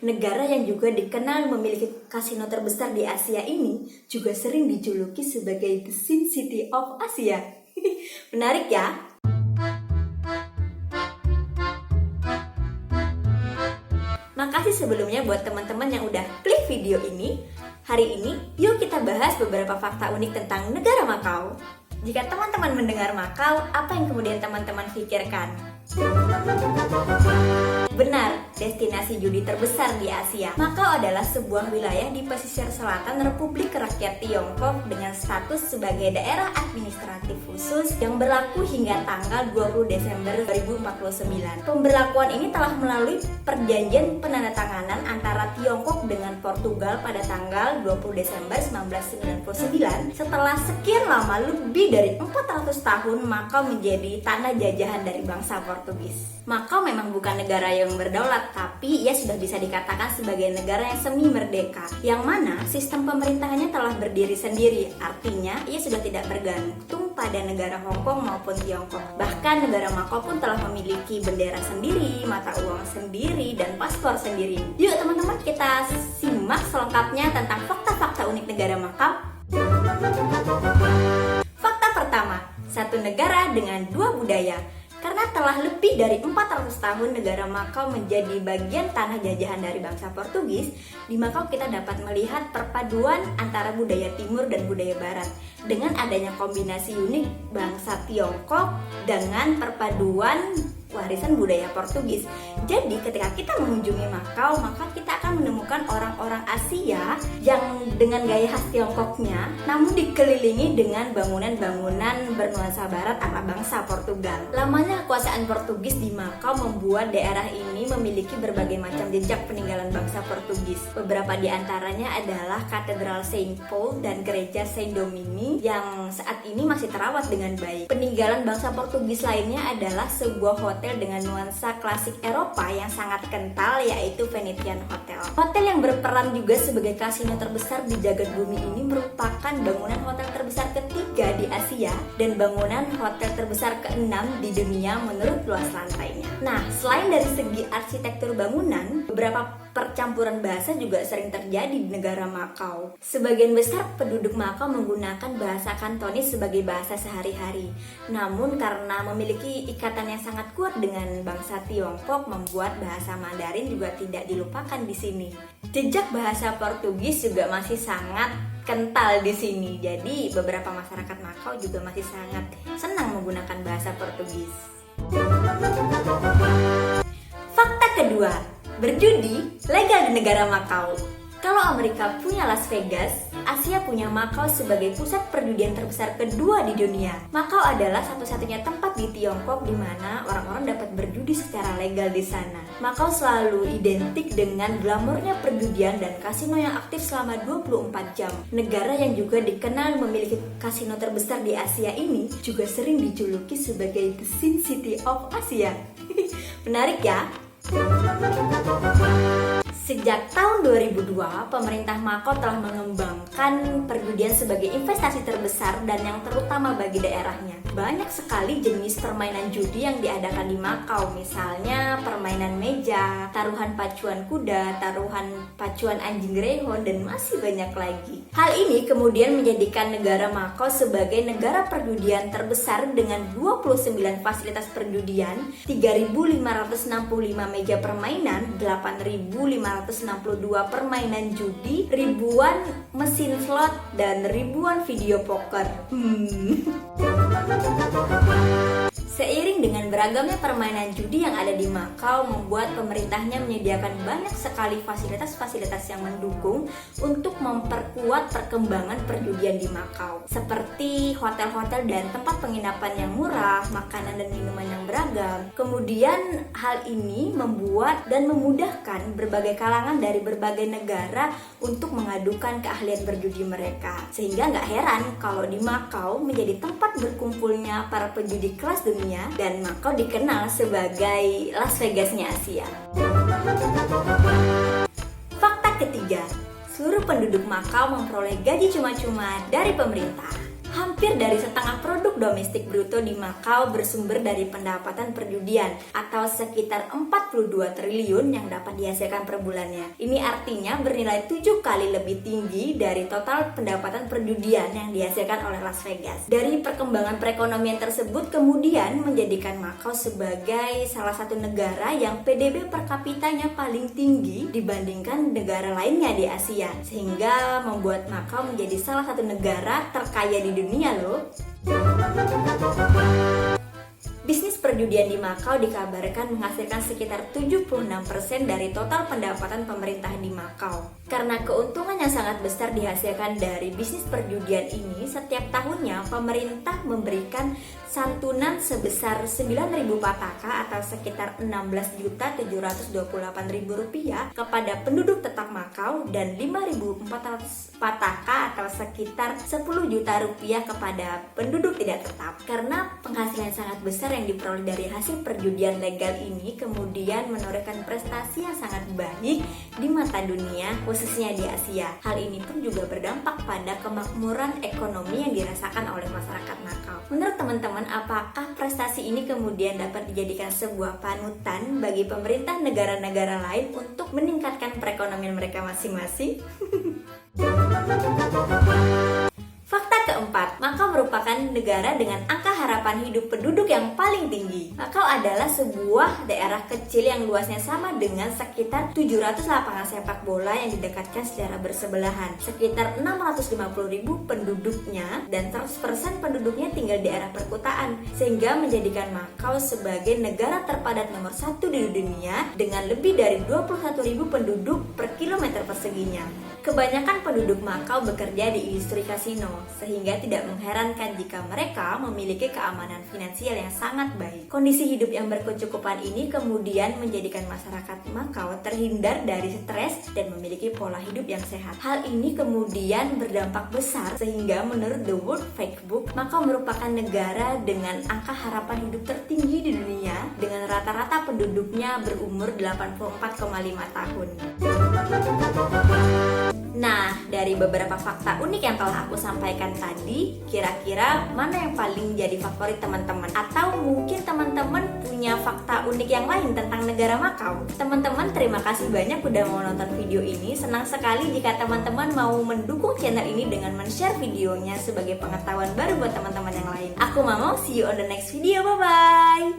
Negara yang juga dikenal memiliki kasino terbesar di Asia ini juga sering dijuluki sebagai The Sin City of Asia. Menarik ya? Makasih sebelumnya buat teman-teman yang udah klik video ini. Hari ini, yuk kita bahas beberapa fakta unik tentang negara Makau. Jika teman-teman mendengar Makau, apa yang kemudian teman-teman pikirkan? Benar, destinasi judi terbesar di Asia. Makau adalah sebuah wilayah di pesisir selatan Republik Rakyat Tiongkok dengan status sebagai daerah administratif khusus yang berlaku hingga tanggal 20 Desember 2049. Pemberlakuan ini telah melalui perjanjian penandatanganan antara Tiongkok dengan Portugal pada tanggal 20 Desember 1999. Setelah sekian lama, lebih dari 400 tahun, Makau menjadi tanah jajahan dari bangsa Portugis. Makau memang bukan negara yang berdaulat, tapi ia sudah bisa dikatakan sebagai negara yang semi merdeka, yang mana sistem pemerintahannya telah berdiri sendiri. Artinya, ia sudah tidak bergantung pada negara Hong Kong maupun Tiongkok. Bahkan negara Makau pun telah memiliki bendera sendiri, mata uang sendiri, dan paspor sendiri. Yuk teman-teman, kita simak selengkapnya tentang fakta-fakta unik negara Makau. Fakta pertama, satu negara dengan dua budaya. Karena telah lebih dari 400 tahun negara Makau menjadi bagian tanah jajahan dari bangsa Portugis, di Makau kita dapat melihat perpaduan antara budaya timur dan budaya barat. Dengan adanya kombinasi unik bangsa Tiongkok dengan perpaduan warisan budaya Portugis. Jadi ketika kita mengunjungi Makau, maka kita akan menemukan orang-orang Asia yang dengan gaya khas Tiongkoknya, namun dikelilingi dengan bangunan-bangunan bernuansa barat ala bangsa Portugal. Lamanya kekuasaan Portugis di Makau membuat daerah ini memiliki berbagai macam jejak peninggalan bangsa Portugis. Beberapa di antaranya adalah Katedral Saint Paul dan Gereja Saint Dominic yang saat ini masih terawat dengan baik. Peninggalan bangsa Portugis lainnya adalah sebuah hotel dengan nuansa klasik Eropa yang sangat kental, yaitu Venetian Hotel. Hotel yang berperan juga sebagai kasino terbesar di jagat bumi ini merupakan bangunan hotel terbesar ketiga di Asia dan bangunan hotel terbesar keenam di dunia menurut luas lantainya. Nah, selain dari segi arsitektur bangunan, beberapa percampuran bahasa juga sering terjadi di negara Makau. Sebagian besar penduduk Makau menggunakan bahasa Kantonis sebagai bahasa sehari-hari. Namun karena memiliki ikatan yang sangat kuat dengan bangsa Tiongkok, membuat bahasa Mandarin juga tidak dilupakan di sini. Jejak bahasa Portugis juga masih sangat kental di sini. Jadi beberapa masyarakat Makau juga masih sangat senang menggunakan bahasa Portugis. Fakta kedua, berjudi legal di negara Makau. Kalau Amerika punya Las Vegas, Asia punya Makau sebagai pusat perjudian terbesar kedua di dunia. Makau adalah satu-satunya tempat di Tiongkok di mana orang-orang dapat berjudi secara legal di sana. Makau selalu identik dengan glamornya perjudian dan kasino yang aktif selama 24 jam. Negara yang juga dikenal memiliki kasino terbesar di Asia ini juga sering dijuluki sebagai The Sin City of Asia. Menarik ya? Sejak tahun 2002, pemerintah Makau telah mengembangkan perjudian sebagai investasi terbesar dan yang terutama bagi daerahnya. Banyak sekali jenis permainan judi yang diadakan di Makau, misalnya permainan meja, taruhan pacuan kuda, taruhan pacuan anjing greyhound, dan masih banyak lagi. Hal ini kemudian menjadikan negara Makau sebagai negara perjudian terbesar dengan 29 fasilitas perjudian, 3.565 meja permainan, 8.562 permainan judi, ribuan mesin slot, dan ribuan video poker. Seiring dengan beragamnya permainan judi yang ada di Makau, membuat pemerintahnya menyediakan banyak sekali fasilitas-fasilitas yang mendukung untuk memperkuat perkembangan perjudian di Makau, seperti hotel-hotel dan tempat penginapan yang murah, makanan dan minuman yang beragam. Kemudian hal ini membuat dan memudahkan berbagai kalangan dari berbagai negara untuk mengadukan keahlian berjudi mereka. Sehingga nggak heran kalau di Makau menjadi tempat berkumpulnya para pejudi kelas dunia, dan Makau dikenal sebagai Las Vegasnya Asia. Fakta ketiga, seluruh penduduk Makau memperoleh gaji cuma-cuma dari pemerintah. Hampir dari setengah produk domestik bruto di Makau bersumber dari pendapatan perjudian atau sekitar 42 triliun yang dapat dihasilkan per bulannya. Ini artinya bernilai 7 kali lebih tinggi dari total pendapatan perjudian yang dihasilkan oleh Las Vegas. Dari perkembangan perekonomian tersebut kemudian menjadikan Makau sebagai salah satu negara yang PDB per kapitanya paling tinggi dibandingkan negara lainnya di Asia, sehingga membuat Makau menjadi salah satu negara terkaya di dunia loh. Bisnis perjudian di Makau dikabarkan menghasilkan sekitar 76% dari total pendapatan pemerintah di Makau. Karena keuntungan yang sangat besar dihasilkan dari bisnis perjudian ini, setiap tahunnya pemerintah memberikan santunan sebesar 9.000 pataka atau sekitar 16.728.000 rupiah kepada penduduk tetap Makau dan 5.400 pataka atau sekitar 10 juta rupiah kepada penduduk tidak tetap. Karena penghasilan sangat besar yang diperoleh dari hasil perjudian legal ini kemudian menorehkan prestasi yang sangat baik di mata dunia, khususnya di Asia. Hal ini pun juga berdampak pada kemakmuran ekonomi yang dirasakan oleh masyarakat Makau. Menurut teman-teman, apakah prestasi ini kemudian dapat dijadikan sebuah panutan bagi pemerintah negara-negara lain untuk meningkatkan perekonomian mereka masing-masing? Fakta keempat, Makau merupakan negara dengan angka harapan hidup penduduk yang paling tinggi. Makau adalah sebuah daerah kecil yang luasnya sama dengan sekitar 700 lapangan sepak bola yang didekatkan secara bersebelahan. Sekitar 650.000 penduduknya dan 100% penduduknya tinggal di daerah perkotaan, sehingga menjadikan Makau sebagai negara terpadat nomor 1 di dunia dengan lebih dari 21.000 penduduk per kilometer perseginya. Kebanyakan penduduk Makau bekerja di industri kasino, sehingga tidak mengherankan jika mereka memiliki keamanan finansial yang sangat baik. Kondisi hidup yang berkecukupan ini kemudian menjadikan masyarakat Makau terhindar dari stres dan memiliki pola hidup yang sehat. Hal ini kemudian berdampak besar sehingga menurut The World Factbook, Makau merupakan negara dengan angka harapan hidup tertinggi di dunia dengan rata-rata penduduknya berumur 84,5 tahun. Nah, dari beberapa fakta unik yang telah aku sampaikan tadi, kira-kira mana yang paling jadi favorit teman-teman? Atau mungkin teman-teman punya fakta unik yang lain tentang negara Makau? Teman-teman, terima kasih banyak udah mau nonton video ini. Senang sekali jika teman-teman mau mendukung channel ini dengan men-share videonya sebagai pengetahuan baru buat teman-teman yang lain. Aku Mamo, see you on the next video, bye-bye!